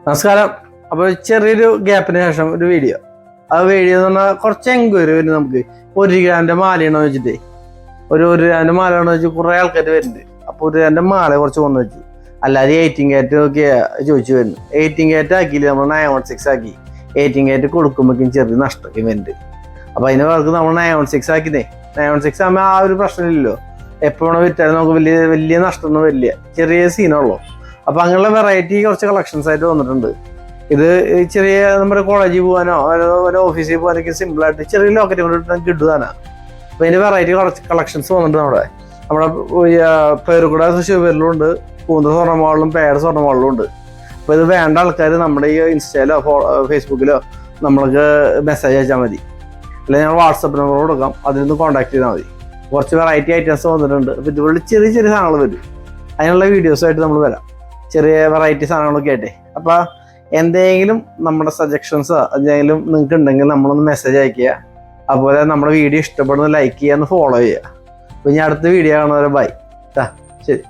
നമസ്കാരം. അപ്പോൾ ചെറിയൊരു ഗ്യാപ്പിന് ശേഷം ഒരു വീഡിയോ എന്ന് പറഞ്ഞാൽ കുറച്ച് എൻക്വയറി വരും. നമുക്ക് 1 ഗ്രാമിന്റെ മാലയാണോ വെച്ചിട്ടേ ഒരു ഗ്രാമിന്റെ മാലയാണോ വെച്ച് കുറെ ആൾക്കാർ വരുന്നുണ്ട്. അപ്പോൾ 1 ഗ്രാമിന്റെ മാല കുറച്ച് കൊണ്ടു വെച്ചു. അല്ലാതെ 18 കാരറ്റ് ഒക്കെ ചോദിച്ചു വരുന്നു. 18 കാരറ്റ് ആക്കിയില്ല, നമ്മൾ 916 ആക്കി. 18 കാരറ്റ് കൊടുക്കുമ്പോഴേക്കും ചെറിയ നഷ്ടമൊക്കെ വരുന്നുണ്ട്. അപ്പോൾ അതിന് പേർക്ക് നമ്മൾ 916 ആക്കിയതേ. 916 ആകുമ്പോൾ ആ ഒരു പ്രശ്നമില്ലല്ലോ. എപ്പോഴാണ് വിറ്റാലും നമുക്ക് വലിയ നഷ്ടമൊന്നും വരില്ല, ചെറിയ സീനുള്ളൂ. അപ്പോൾ അങ്ങനെയുള്ള വെറൈറ്റി കുറച്ച് കളക്ഷൻസ് ആയിട്ട് വന്നിട്ടുണ്ട്. ഇത് ചെറിയ നമ്മുടെ കോളേജിൽ പോകാനോ ഒരു ഓഫീസിൽ പോകാനൊക്കെ സിമ്പിളായിട്ട് ചെറിയ ലോക്കറ്റ് കൊണ്ടിട്ട് കിട്ടുവാനാണ്. അപ്പോൾ അതിൻ്റെ വെറൈറ്റി കുറച്ച് കളക്ഷൻസ് വന്നിട്ടുണ്ട്. നമ്മുടെ പേരുകൂട ശിവരിലുണ്ട്, പൂന്ത സ്വർണ്ണമാളിലും പേര് സ്വർണ്ണമാളിലും ഉണ്ട്. അപ്പോൾ ഇത് വേണ്ട ആൾക്കാർ നമ്മുടെ ഈ ഇൻസ്റ്റയിലോ ഫേസ്ബുക്കിലോ നമ്മൾക്ക് മെസ്സേജ് അയച്ചാൽ മതി, അല്ലെങ്കിൽ ഞങ്ങൾ വാട്സപ്പ് നമ്പർ കൊടുക്കാം, അതിൽ നിന്ന് കോൺടാക്ട് ചെയ്താൽ മതി. കുറച്ച് വെറൈറ്റി ഐറ്റംസ് വന്നിട്ടുണ്ട്. അപ്പോൾ ഇതുപോലെ ചെറിയ സാധനങ്ങൾ വരും. അതിനുള്ള വീഡിയോസായിട്ട് നമ്മൾ വരാം, ചെറിയ വെറൈറ്റി സാധനങ്ങളൊക്കെ ആയിട്ടേ. അപ്പോൾ എന്തെങ്കിലും നമ്മുടെ സജഷൻസോ എന്തെങ്കിലും നിങ്ങൾക്ക് ഉണ്ടെങ്കിൽ നമ്മളൊന്ന് മെസ്സേജ് അയയ്ക്കുക. അതുപോലെ നമ്മുടെ വീഡിയോ ഇഷ്ടപ്പെടുന്ന ലൈക്ക് ചെയ്യുക, ഫോളോ ചെയ്യുക. അപ്പോൾ ഇനി അടുത്ത വീഡിയോ കാണുന്നവരെ ബൈ. ശരി.